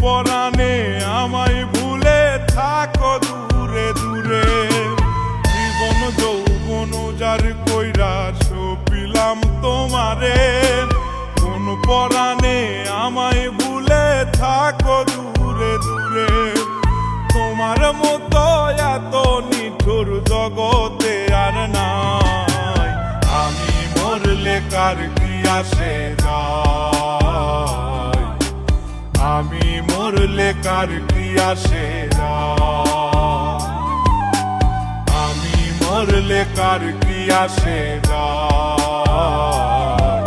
পরাণে আমায় ভুলে থাকো দূরে দূরে। জীবন যৌবন যার কইরা সপিলাম তোমারে, কোন পরাণে আমায় ভুলে থাকো দূরে দূরে। তোমার মতো এত নিঠুর জগতে আর নাই, আমি মরলে কার কি আসে যায়, আমি মরলে কার কি আসে যায়, আমি মরলে কার কি আসে যায়,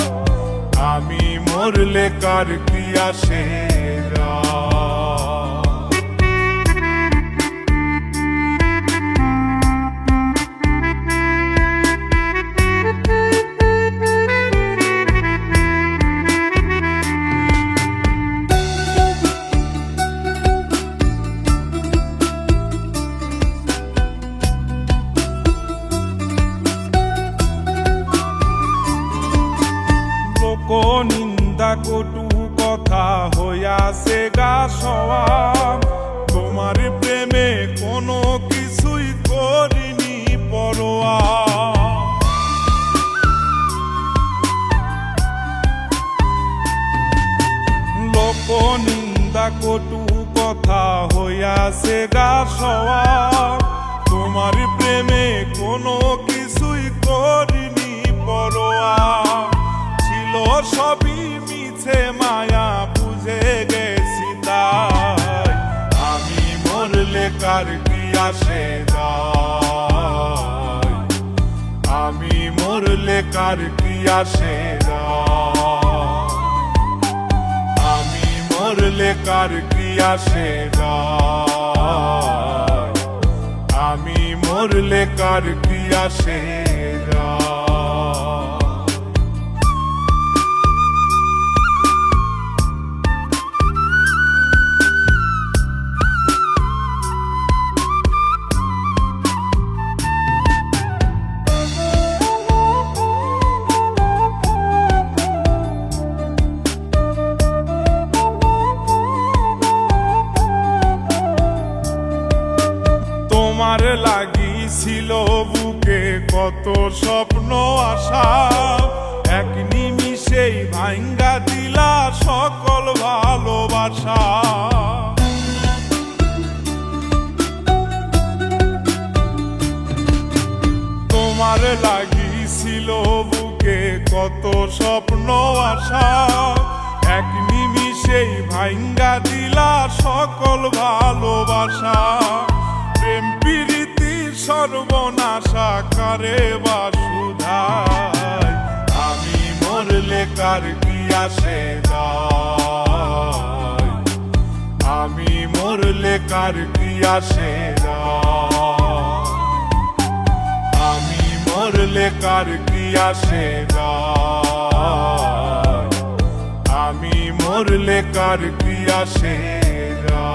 আমি মরলে কার কি আসে যায়। নিন্দা কটু কথা হইয়াছে গা সওয়া, তোমার প্রেমে কোনো কিছুই করিনি পরোয়া। লোক নিন্দা কটু কথা হইয়াছে গা সওয়া, তোমার প্রেমে কোনো কিছুই করিনি পরোয়া। সবই মিছে মায়া বুঝে গেছি তাই, আমি মরলে কার কি আসে যায়, আমি মরলে কার কি আসে যায়, আমি মরলে কার কি আসে যায়, আমি মরলে কার কি আসে যায়। তোমার লাগিছিল বুকে কত স্বপ্ন আশা, এক নিমিষেই ভাঙ্গা দিলা সকল ভালোবাসা। তোমার লাগিছিল বুকে কত স্বপ্ন আশা, এক নিমিষেই ভাঙ্গা দিলা সকল ভালোবাসা। প্রেম প্রীতি সর্বনাশা কারে বা সুধায়, আমি মরলে কার কি আসে যায়, আমি মরলে কার কি আসে যায়, আমি মরলে কার কি আসে যায়, আমি মরলে কার কি আসে যায়।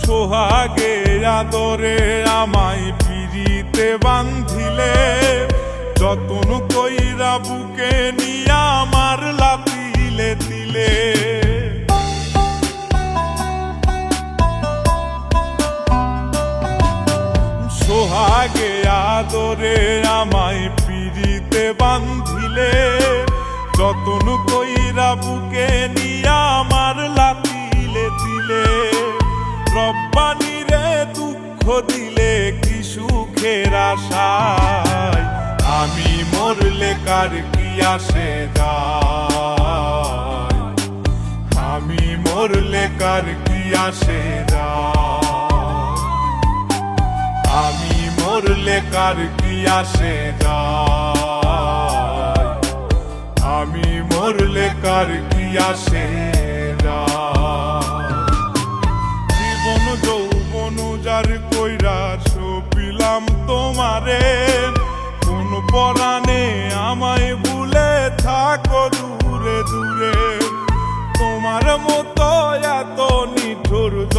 সোহাগে আদরে আমায় পিরিতে বান্ধিলে, যতন কইরা বুকে নিয়া আমার লাতিলে দিলে। সোহাগে আদরে আমায় পিরিতে বান্ধিলে, যতন কইরা বুকে নিয়া আমার লাতিলে দিলে। রব্বানি রে দুঃখ দিলে কি সুখের আশায়, আমি মরলে কার কি আসে যায়, আমি মরলে কার কি আসে যায়, আমি মরলে কার কি আসে যায়, আমি মরলে কার কি আসে যায়। জীবন যৌবন যার কইরা সপিলাম তো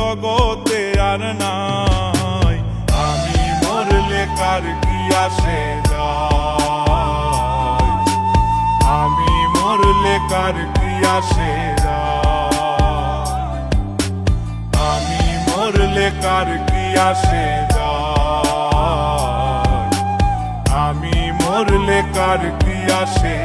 জগতে আর নাই, আমি মরলে কার কি আসে যায়, আমি মরলে কার কি আসে যায়, আমি মরলে কার কি আসে যায়, আমি মরলে কার কি আসে।